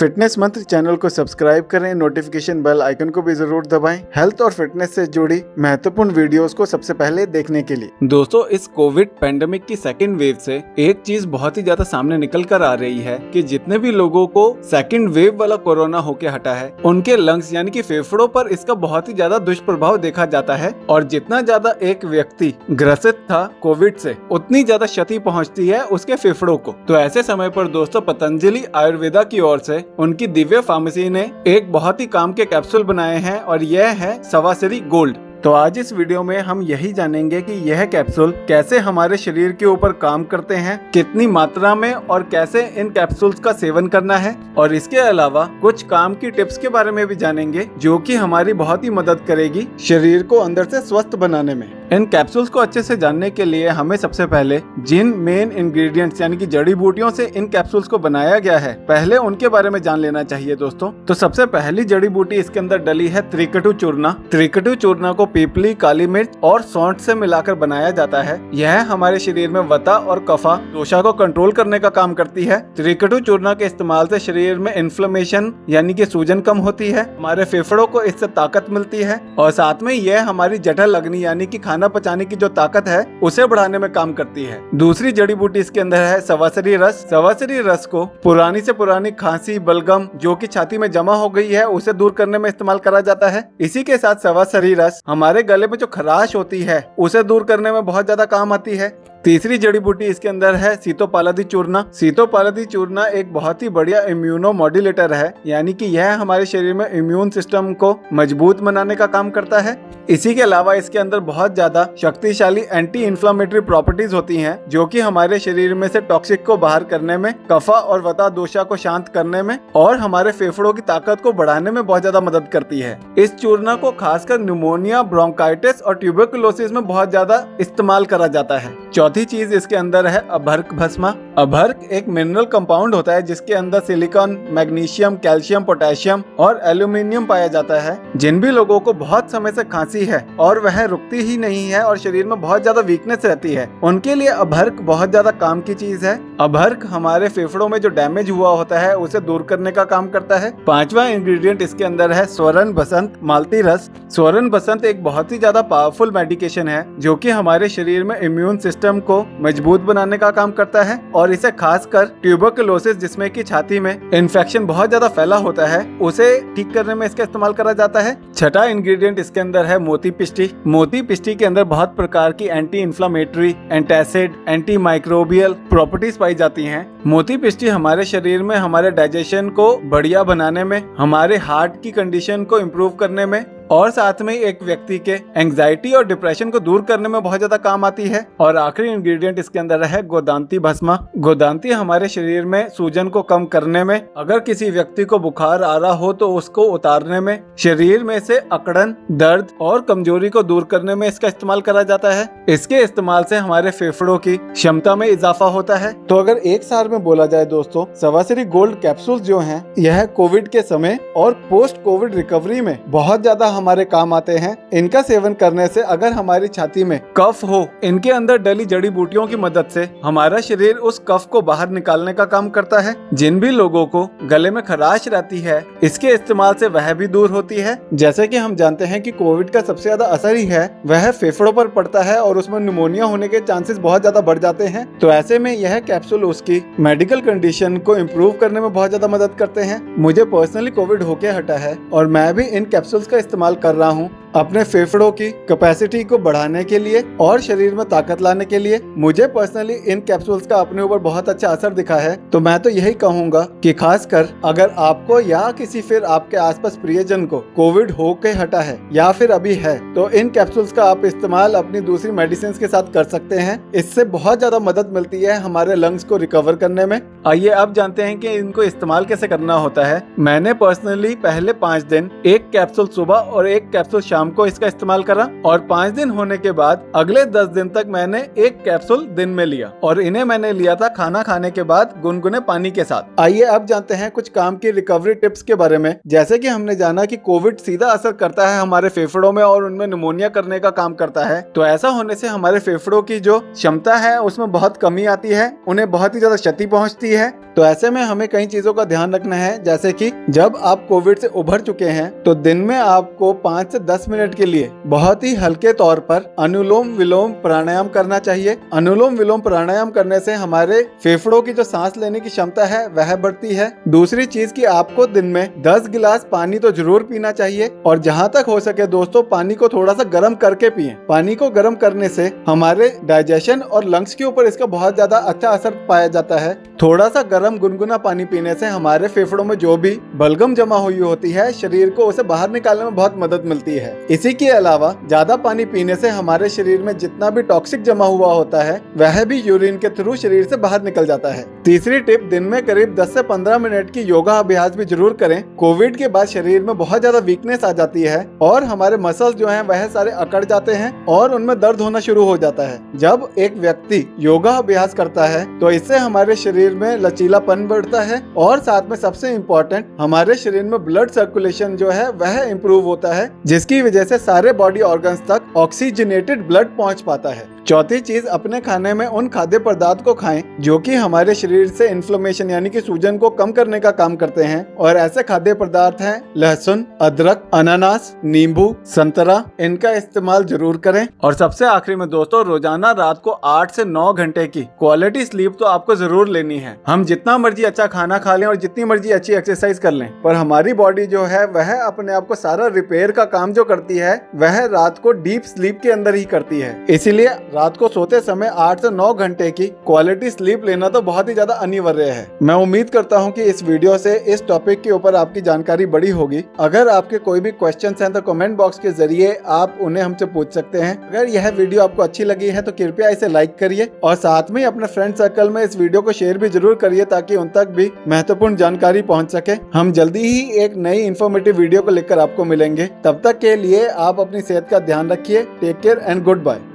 Fitness मंत्र channel को subscribe करें, नोटिफिकेशन बेल आइकन को भी जरूर दबाएं हेल्थ और फिटनेस से जुड़ी महत्वपूर्ण वीडियोस को सबसे पहले देखने के लिए। दोस्तों, इस कोविड पेंडेमिक की सेकंड वेव से एक चीज बहुत ही ज्यादा सामने निकल कर आ रही है कि जितने भी लोगों को सेकंड वेव वाला कोरोना होके हटा है, उनके लंग्स यानी कि फेफड़ों पर इसका बहुत ही ज्यादा दुष्प्रभाव देखा जाता है। और जितना ज्यादा एक व्यक्ति ग्रसित था कोविड से, उतनी ज्यादा क्षति पहुंचती है उसके फेफड़ों को। तो ऐसे समय पर दोस्तों, पतंजलि आयुर्वेदा की ओर से उनकी दिव्य फार्मेसी ने एक बहुत ही काम के कैप्सूल बनाए हैं और यह है सवासरी गोल्ड। तो आज इस वीडियो में हम यही जानेंगे कि यह कैप्सूल कैसे हमारे शरीर के ऊपर काम करते हैं, कितनी मात्रा में और कैसे इन कैप्सूल्स का सेवन करना है, और इसके अलावा कुछ काम की टिप्स के बारे में भी जानेंगे जो कि हमारी बहुत ही मदद करेगी शरीर को अंदर से स्वस्थ बनाने में। इन कैप्सूल्स को अच्छे से जानने के लिए हमें सबसे पहले जिन मेन इंग्रेडिएंट्स यानी कि जड़ी बूटियों से इन कैप्सूल्स को बनाया गया है, पहले उनके बारे में जान लेना चाहिए दोस्तों। तो सबसे पहली जड़ी बूटी इसके अंदर डली है त्रिकटु चूर्णा। त्रिकटु चूर्णा को पीपली, काली मिर्च और सौंठ से मिलाकर बनाया जाता है। यह हमारे शरीर में वता और कफा दोषा को कंट्रोल करने का काम करती है। त्रिकटु चूर्णा के इस्तेमाल से शरीर में इन्फ्लेमेशन यानी कि सूजन कम होती है, हमारे फेफड़ों को इससे ताकत मिलती है और साथ में यह हमारी जठर अग्नि यानी कि खाना पचाने की जो ताकत है उसे बढ़ाने में काम करती है। दूसरी जड़ी बूटी इसके अंदर है सवासरी रस। सवासरी रस को पुरानी से पुरानी खांसी, बलगम जो कि छाती में जमा हो गई है उसे दूर करने में इस्तेमाल करा जाता है। इसी के साथ सवासरी रस हमारे गले में जो खराश होती है उसे दूर करने में बहुत ज्यादा काम आती है। तीसरी जड़ी बूटी इसके अंदर है सीतोपालादी चूर्णा। सीतोपालादी चूर्णा एक बहुत ही बढ़िया इम्यूनो मॉड्यूलेटर है, यानी कि यह हमारे शरीर में इम्यून सिस्टम को मजबूत बनाने का काम करता है। इसी के अलावा इसके अंदर बहुत ज्यादा शक्तिशाली एंटी इन्फ्लामेटरी प्रॉपर्टीज होती हैं जो कि हमारे शरीर में से टॉक्सिक को बाहर करने में, कफा और वता दोषा को शांत करने में और हमारे फेफड़ों की ताकत को बढ़ाने में बहुत ज्यादा मदद करती है। इस चूर्णा को खासकर न्यूमोनिया, ब्रोंकाइटिस और ट्यूबरकुलोसिस में बहुत ज्यादा इस्तेमाल करा जाता है। चौथी चीज इसके अंदर है अभर्क भस्मा। अभर्क एक मिनरल कंपाउंड होता है जिसके अंदर सिलिकॉन, मैग्नीशियम, कैल्शियम, पोटेशियम और एल्यूमिनियम पाया जाता है। जिन भी लोगों को बहुत समय से खांसी है और वह रुकती ही नहीं है और शरीर में बहुत ज्यादा वीकनेस रहती है, उनके लिए अभर्क बहुत ज्यादा काम की चीज है। अभर्क हमारे फेफड़ों में जो डैमेज हुआ होता है उसे दूर करने का काम करता है। पांचवा इंग्रेडिएंट इसके अंदर है स्वर्ण बसंत मालती रस। स्वर्ण बसंत एक बहुत ही ज्यादा पावरफुल मेडिकेशन है जो कि हमारे शरीर में इम्यून सिस्टम को मजबूत बनाने का काम करता है और इसे खासकर ट्यूबरकुलोसिस जिसमें कि छाती में इन्फेक्शन बहुत ज्यादा फैला होता है उसे ठीक करने में इसका इस्तेमाल करा जाता है। छठा इंग्रेडिएंट इसके अंदर है मोती पिष्टी। मोती पिष्टी के अंदर बहुत प्रकार की anti inflammatory, antacid, anti microbial properties पाई जाती हैं। मोती पिष्टी हमारे शरीर में हमारे डाइजेशन को बढ़िया बनाने में, हमारे हार्ट की कंडीशन को इम्प्रूव करने में और साथ में एक व्यक्ति के एंजाइटी और डिप्रेशन को दूर करने में बहुत ज्यादा काम आती है। और आखिरी इंग्रेडिएंट इसके अंदर है गोदांती भस्मा। गोदांती हमारे शरीर में सूजन को कम करने में, अगर किसी व्यक्ति को बुखार आ रहा हो तो उसको उतारने में, शरीर में से अकड़न, दर्द और कमजोरी को दूर करने में इसका इस्तेमाल करा जाता है। इसके इस्तेमाल से हमारे फेफड़ों की क्षमता में इजाफा होता है। तो अगर एक सार में बोला जाए दोस्तों, सवासरी गोल्ड कैप्सूल जो हैं, यह कोविड के समय और पोस्ट कोविड रिकवरी में बहुत ज्यादा हमारे काम आते हैं। इनका सेवन करने से अगर हमारी छाती में कफ हो, इनके अंदर डली जड़ी बूटियों की मदद से हमारा शरीर उस कफ को बाहर निकालने का काम करता है। जिन भी लोगों को गले में खराश रहती है, इसके इस्तेमाल से वह भी दूर होती है। जैसे कि हम जानते हैं कि कोविड का सबसे ज्यादा असर ही है वह फेफड़ों पर पड़ता है और उसमें निमोनिया होने के चांसेस बहुत ज्यादा बढ़ जाते हैं। तो ऐसे में यह कैप्सूल उसकी मेडिकल कंडीशन को इम्प्रूव करने में बहुत ज्यादा मदद करते हैं। मुझे पर्सनली कोविड होके हटा है और मैं भी इन कैप्सूल्स का इस्तेमाल कर रहा हूँ अपने फेफड़ों की कैपेसिटी को बढ़ाने के लिए और शरीर में ताकत लाने के लिए। मुझे पर्सनली इन कैप्सूल्स का अपने ऊपर बहुत अच्छा असर दिखा है। तो मैं तो यही कहूंगा कि खासकर अगर आपको या किसी फिर आपके आसपास प्रियजन को कोविड हो के हटा है या फिर अभी है, तो इन कैप्सूल्स का आप इस्तेमाल अपनी दूसरी मेडिसिन के साथ कर सकते हैं। इससे बहुत ज्यादा मदद मिलती है हमारे लंग्स को रिकवर करने में। आइए अब जानते हैं कि इनको इस्तेमाल कैसे करना होता है। मैंने पर्सनली पहले 5 दिन एक कैप्सूल सुबह और एक कैप्सूल शाम को इसका इस्तेमाल करा और 5 दिन होने के बाद अगले 10 दिन तक मैंने एक कैप्सूल दिन में लिया और इन्हें मैंने लिया था खाना खाने के बाद गुनगुने पानी के साथ। आइए अब जानते हैं कुछ काम की रिकवरी टिप्स के बारे में। जैसे कि हमने जाना कि कोविड सीधा असर करता है हमारे फेफड़ों में और उनमें निमोनिया करने का काम करता है। तो ऐसा होने से हमारे फेफड़ों की जो क्षमता है उसमें बहुत कमी आती है, उन्हें बहुत ही ज्यादा क्षति पहुंचती है तो ऐसे में हमें कई चीजों का ध्यान रखना है, जैसे कि जब आप कोविड से उभर चुके हैं तो दिन में आपको 5 से 10 मिनट के लिए बहुत ही हल्के तौर पर अनुलोम विलोम प्राणायाम करना चाहिए। अनुलोम विलोम प्राणायाम करने से हमारे फेफड़ों की जो सांस लेने की क्षमता है वह बढ़ती है। दूसरी चीज कि आपको दिन में 10 गिलास पानी तो जरूर पीना चाहिए, और जहां तक हो सके दोस्तों पानी को थोड़ा सा गर्म करके पिएं। पानी को गर्म करने से हमारे डाइजेशन और लंग्स के ऊपर इसका बहुत ज्यादा अच्छा असर पाया जाता है। थोड़ा सा गर्म गुनगुना पानी पीने से हमारे फेफड़ों में जो भी बलगम जमा हुई होती है शरीर को उसे बाहर निकालने में बहुत मदद मिलती है। इसी के अलावा ज्यादा पानी पीने से हमारे शरीर में जितना भी टॉक्सिक जमा हुआ होता है वह भी यूरिन के थ्रू शरीर से बाहर निकल जाता है। तीसरी टिप, दिन में करीब 10 से 15 मिनट की योगा अभ्यास भी जरूर करें। कोविड के बाद शरीर में बहुत ज्यादा वीकनेस आ जाती है और हमारे मसल्स जो हैं वह सारे अकड़ जाते हैं और उनमें दर्द होना शुरू हो जाता है। जब एक व्यक्ति योगा अभ्यास करता है तो इससे हमारे शरीर में लचीलापन बढ़ता है और साथ में सबसे इम्पोर्टेंट हमारे शरीर में ब्लड सर्कुलेशन जो है वह इम्प्रूव होता है, जिसकी वजह से सारे बॉडी ऑर्गन्स तक ऑक्सीजनेटेड ब्लड पहुंच पाता है। चौथी चीज, अपने खाने में उन खाद्य पदार्थ को खाएं जो कि हमारे शरीर से इन्फ्लेमेशन यानी कि सूजन को कम करने का काम करते हैं, और ऐसे खाद्य पदार्थ हैं लहसुन, अदरक, अनानास, नींबू, संतरा। इनका इस्तेमाल जरूर करें। और सबसे आखिरी में दोस्तों, रोजाना रात को 8 से 9 घंटे की क्वालिटी स्लीप तो आपको जरूर लेनी है। हम जितना मर्जी अच्छा खाना खा लें और जितनी मर्जी अच्छी एक्सरसाइज कर लें, पर हमारी बॉडी जो है वह अपने आप को सारा रिपेयर का काम जो करती है वह रात को डीप स्लीप के अंदर ही करती है। इसीलिए रात को सोते समय 8 से 9 घंटे की क्वालिटी स्लीप लेना तो बहुत ही ज्यादा अनिवार्य है। मैं उम्मीद करता हूं कि इस वीडियो से इस टॉपिक के ऊपर आपकी जानकारी बड़ी होगी। अगर आपके कोई भी क्वेश्चंस हैं तो कमेंट बॉक्स के जरिए आप उन्हें हमसे पूछ सकते हैं। अगर यह वीडियो आपको अच्छी लगी है तो कृपया इसे लाइक करिए और साथ में अपने फ्रेंड सर्कल में इस वीडियो को शेयर भी जरूर करिए ताकि उन तक भी महत्वपूर्ण जानकारी पहुंच सके। हम जल्दी ही एक नई इन्फॉर्मेटिव वीडियो को लेकर आपको मिलेंगे। तब तक के लिए आप अपनी सेहत का ध्यान रखिए। Take care and good bye.